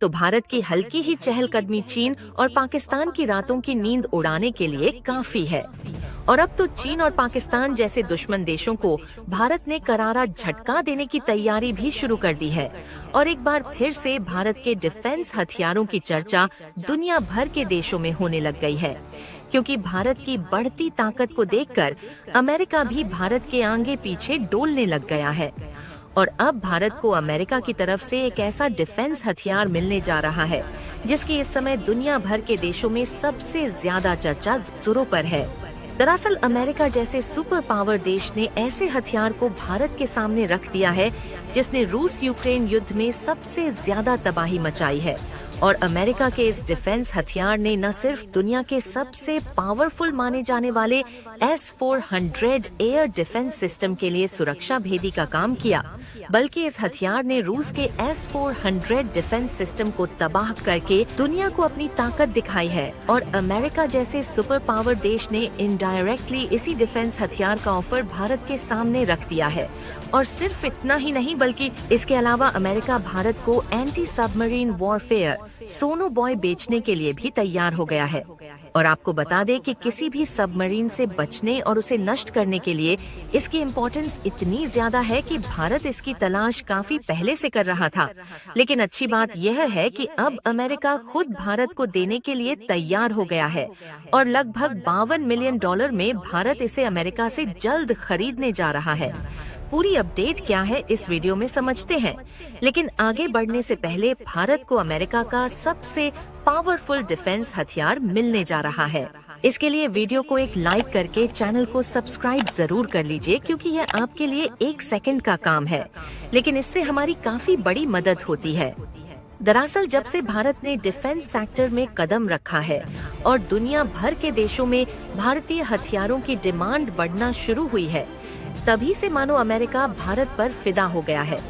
तो भारत की हल्की ही चहलकदमी चीन और पाकिस्तान की रातों की नींद उड़ाने के लिए काफी है। और अब तो चीन और पाकिस्तान जैसे दुश्मन देशों को भारत ने करारा झटका देने की तैयारी भी शुरू कर दी है। और एक बार फिर से भारत के डिफेंस हथियारों की चर्चा दुनिया भर के देशों में होने लग गई है, क्योंकि भारत की बढ़ती ताकत को देखकर अमेरिका भी भारत के आगे पीछे डोलने लग गया है। और अब भारत को अमेरिका की तरफ से एक ऐसा डिफेंस हथियार मिलने जा रहा है जिसकी इस समय दुनिया भर के देशों में सबसे ज्यादा चर्चा जोरों पर है। दरअसल अमेरिका जैसे सुपर पावर देश ने ऐसे हथियार को भारत के सामने रख दिया है जिसने रूस यूक्रेन युद्ध में सबसे ज्यादा तबाही मचाई है। और अमेरिका के इस डिफेंस हथियार ने न सिर्फ दुनिया के सबसे पावरफुल माने जाने वाले S-400 एयर डिफेंस सिस्टम के लिए सुरक्षा भेदी का काम किया, बल्कि इस हथियार ने रूस के S-400 डिफेंस सिस्टम को तबाह करके दुनिया को अपनी ताकत दिखाई है। और अमेरिका जैसे सुपर पावर देश ने इनडायरेक्टली इसी डिफेंस हथियार का ऑफर भारत के सामने रख दिया है। और सिर्फ इतना ही नहीं, बल्कि इसके अलावा अमेरिका भारत को एंटी सबमरीन वॉरफेयर सोनोबॉय बेचने के लिए भी तैयार हो गया है। और आपको बता दें कि किसी भी सबमरीन से बचने और उसे नष्ट करने के लिए इसकी इम्पोर्टेंस इतनी ज्यादा है कि भारत इसकी तलाश काफी पहले से कर रहा था। लेकिन अच्छी बात यह है कि अब अमेरिका खुद भारत को देने के लिए तैयार हो गया है और लगभग $52 मिलियन में भारत इसे अमेरिका से जल्द खरीदने जा रहा है। पूरी अपडेट क्या है इस वीडियो में समझते हैं, लेकिन आगे बढ़ने से पहले भारत को अमेरिका का सबसे पावरफुल डिफेंस हथियार मिलने जा रहा है। इसके लिए वीडियो को एक लाइक करके चैनल को सब्सक्राइब जरूर कर लीजिए, क्योंकि यह आपके लिए 1 सेकंड का काम है, लेकिन इससे हमारी काफी बड़ी मदद होती है। दरअसल जब से भारत ने डिफेंस सेक्टर में कदम रखा है और दुनिया भर के देशों में भारतीय हथियारों की डिमांड बढ़ना शुरू हुई है, तभी से मानो अमेरिका भारत पर फिदा हो गया है,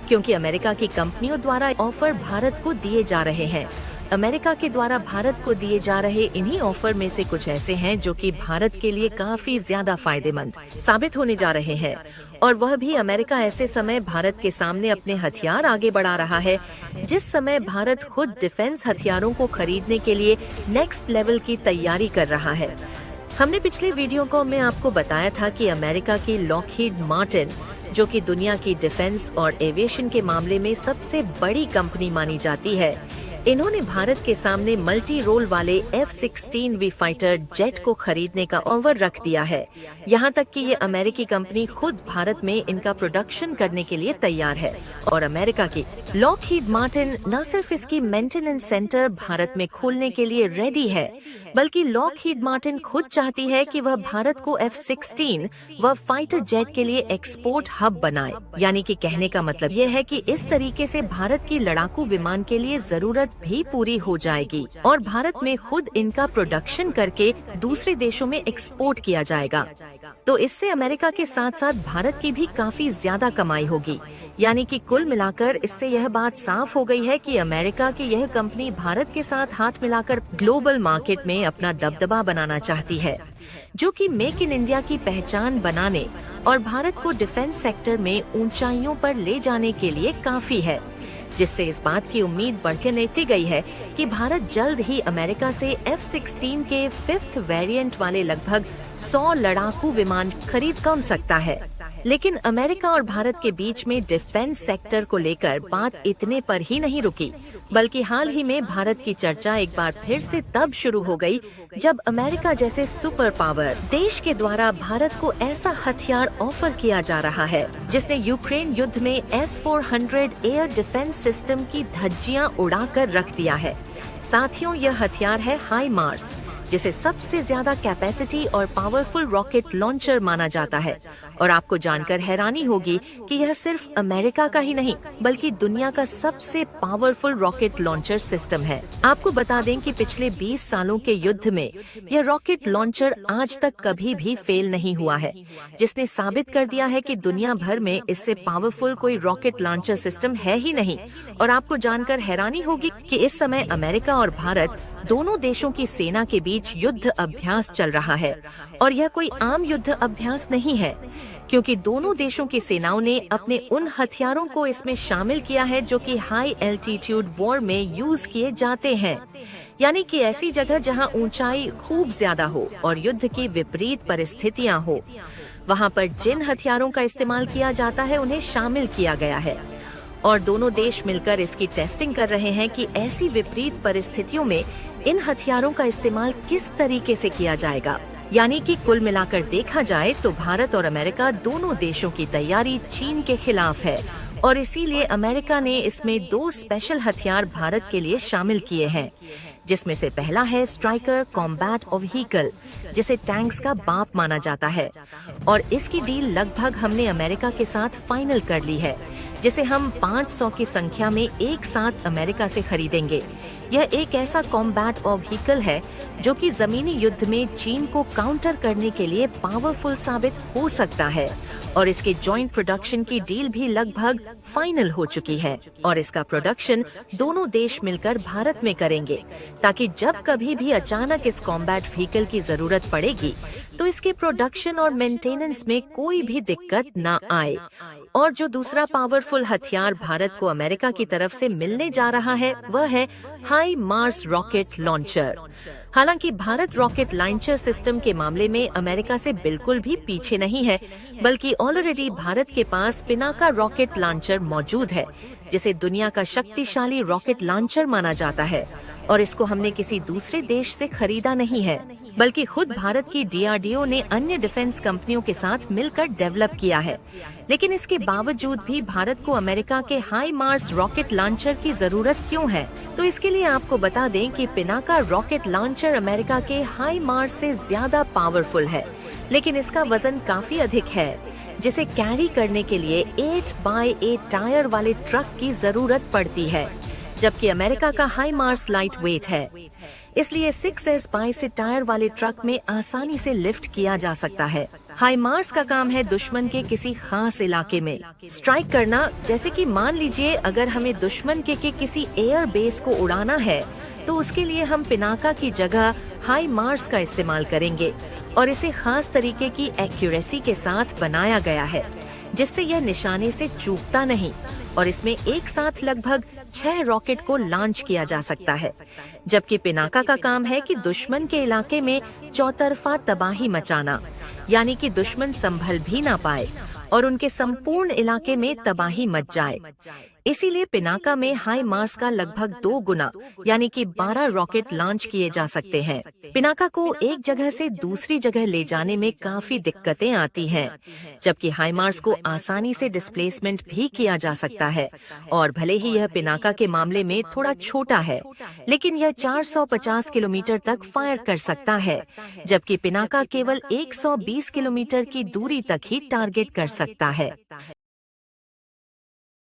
क्योंकि अमेरिका की कंपनियों द्वारा ऑफर भारत को दिए जा रहे हैं। अमेरिका के द्वारा भारत को दिए जा रहे इन्हीं ऑफर में से कुछ ऐसे हैं जो कि भारत के लिए काफी ज्यादा फायदेमंद साबित होने जा रहे हैं। और वह भी अमेरिका ऐसे समय भारत के सामने अपने हथियार आगे बढ़ा रहा है जिस समय भारत खुद डिफेंस हथियारों को खरीदने के लिए नेक्स्ट लेवल की तैयारी कर रहा है। हमने पिछले वीडियो में आपको बताया था कि अमेरिका की लॉकहीड मार्टिन, जो कि दुनिया की डिफेंस और एविएशन के मामले में सबसे बड़ी कंपनी मानी जाती है, इन्होंने भारत के सामने मल्टी रोल वाले F-16V फाइटर जेट को खरीदने का ऑफर रख दिया है। यहाँ तक कि ये अमेरिकी कंपनी खुद भारत में इनका प्रोडक्शन करने के लिए तैयार है। और अमेरिका की लॉकहीड मार्टिन न सिर्फ इसकी मेंटेनेंस सेंटर भारत में खोलने के लिए रेडी है, बल्कि लॉकहीड मार्टिन खुद चाहती है कि वह भारत को F-16 व फाइटर जेट के लिए एक्सपोर्ट हब बनाए। यानी कि कहने का मतलब ये है कि इस तरीके से भारत की लड़ाकू विमान के लिए जरूरत भी पूरी हो जाएगी और भारत में खुद इनका प्रोडक्शन करके दूसरे देशों में एक्सपोर्ट किया जाएगा। तो इससे अमेरिका के साथ साथ भारत की भी काफी ज्यादा कमाई होगी। यानी कि कुल मिलाकर इससे यह बात साफ हो गई है कि अमेरिका की यह कंपनी भारत के साथ हाथ मिलाकर ग्लोबल मार्केट में अपना दबदबा बनाना चाहती है, जो कि मेक इन इंडिया की पहचान बनाने और भारत को डिफेंस सेक्टर में ऊंचाइयों पर ले जाने के लिए काफी है। जिससे इस बात की उम्मीद बढ़कर लेटी गई है कि भारत जल्द ही अमेरिका से F-16 के 5th वेरिएंट वाले लगभग 100 लड़ाकू विमान खरीद कर सकता है। लेकिन अमेरिका और भारत के बीच में डिफेंस सेक्टर को लेकर बात इतने पर ही नहीं रुकी, बल्कि हाल ही में भारत की चर्चा एक बार फिर से तब शुरू हो गई जब अमेरिका जैसे सुपर पावर देश के द्वारा भारत को ऐसा हथियार ऑफर किया जा रहा है जिसने यूक्रेन युद्ध में S-400 एयर डिफेंस सिस्टम की धज्जियां उड़ाकर रख दिया है। साथियों, यह हथियार है हाइमार्स, जिसे सबसे ज्यादा कैपेसिटी और पावरफुल रॉकेट लॉन्चर माना जाता है। और आपको जानकर हैरानी होगी कि यह सिर्फ अमेरिका का ही नहीं, बल्कि दुनिया का सबसे पावरफुल रॉकेट लॉन्चर सिस्टम है। आपको बता दें कि पिछले 20 सालों के युद्ध में यह रॉकेट लॉन्चर आज तक कभी भी फेल नहीं हुआ है, जिसने साबित कर दिया है कि दुनिया भर में इससे पावरफुल कोई रॉकेट लॉन्चर सिस्टम है ही नहीं। और आपको जानकर हैरानी होगी कि इस समय अमेरिका और भारत दोनों देशों की सेना के बीच बीच युद्ध अभ्यास चल रहा है और यह कोई आम युद्ध अभ्यास नहीं है, क्योंकि दोनों देशों की सेनाओं ने अपने उन हथियारों को इसमें शामिल किया है जो कि हाई एल्टीट्यूड वॉर में यूज किए जाते हैं, यानी कि ऐसी जगह जहां ऊंचाई खूब ज्यादा हो और युद्ध की विपरीत परिस्थितियां हो, वहां पर जिन हथियारों का इस्तेमाल किया जाता है उन्हें शामिल किया गया है। और दोनों देश मिलकर इसकी टेस्टिंग कर रहे हैं कि ऐसी विपरीत परिस्थितियों में इन हथियारों का इस्तेमाल किस तरीके से किया जाएगा। यानी कि कुल मिलाकर देखा जाए तो भारत और अमेरिका दोनों देशों की तैयारी चीन के खिलाफ है और इसीलिए अमेरिका ने इसमें 2 स्पेशल हथियार भारत के लिए शामिल किए हैं, जिसमें से पहला है स्ट्राइकर कॉम्बैट व्हीकल, जिसे टैंक्स का बाप माना जाता है, और इसकी डील लगभग हमने अमेरिका के साथ फाइनल कर ली है, जिसे हम 500 की संख्या में एक साथ अमेरिका से खरीदेंगे। यह एक ऐसा कॉम्बैट व्हीकल है जो कि जमीनी युद्ध में चीन को काउंटर करने के लिए पावरफुल साबित हो सकता है, और इसके जॉइंट प्रोडक्शन की डील भी लगभग फाइनल हो चुकी है और इसका प्रोडक्शन दोनों देश मिलकर भारत में करेंगे, ताकि जब कभी भी अचानक इस कॉम्बैट व्हीकल की जरूरत पड़ेगी तो इसके प्रोडक्शन और मेंटेनेंस में कोई भी दिक्कत न आए। और जो दूसरा पावरफुल हथियार भारत को अमेरिका की तरफ से मिलने जा रहा है वह है हाई मार्स रॉकेट लॉन्चर। हालांकि भारत रॉकेट लॉन्चर सिस्टम के मामले में अमेरिका से बिल्कुल भी पीछे नहीं है, बल्कि ऑलरेडी भारत के पास पिनाका रॉकेट लॉन्चर मौजूद है, जिसे दुनिया का शक्तिशाली रॉकेट लॉन्चर माना जाता है, और इसको हमने किसी दूसरे देश से खरीदा नहीं है, बल्कि खुद भारत की DRDO ने अन्य डिफेंस कंपनियों के साथ मिलकर डेवलप किया है। लेकिन इसके बावजूद भी भारत को अमेरिका के हाई मार्स रॉकेट लॉन्चर की जरूरत क्यों है? तो इसके लिए आपको बता दें कि पिनाका रॉकेट लॉन्चर अमेरिका के हाई मार्स से ज्यादा पावरफुल है, लेकिन इसका वजन काफी अधिक है, जिसे कैरी करने के लिए 8x8 टायर वाले ट्रक की जरूरत पड़ती है, जबकि अमेरिका का हाई मार्स लाइट वेट है, इसलिए 6S टायर वाले ट्रक में आसानी से लिफ्ट किया जा सकता है। हाई मार्स का काम है दुश्मन के किसी खास इलाके में स्ट्राइक करना, जैसे कि मान लीजिए अगर हमें दुश्मन के किसी एयर बेस को उड़ाना है तो उसके लिए हम पिनाका की जगह हाई मार्स का इस्तेमाल करेंगे, और इसे खास तरीके की एक्यूरेसी के साथ बनाया गया है, जिससे यह निशाने से चूकता नहीं, और इसमें एक साथ लगभग 6 रॉकेट को लॉन्च किया जा सकता है। जबकि पिनाका का काम है कि दुश्मन के इलाके में चौतरफा तबाही मचाना, यानी कि दुश्मन संभल भी ना पाए और उनके संपूर्ण इलाके में तबाही मच जाए। इसीलिए पिनाका में हाई मार्स का लगभग 2 गुना यानी कि 12 रॉकेट लॉन्च किए जा सकते हैं। पिनाका को एक जगह से दूसरी जगह ले जाने में काफी दिक्कतें आती हैं, जबकि हाई मार्स को आसानी से डिस्प्लेसमेंट भी किया जा सकता है, और भले ही यह पिनाका के मामले में थोड़ा छोटा है, लेकिन यह 450 किलोमीटर तक फायर कर सकता है, जबकि पिनाका केवल 120 किलोमीटर की दूरी तक ही टारगेट कर सकता है।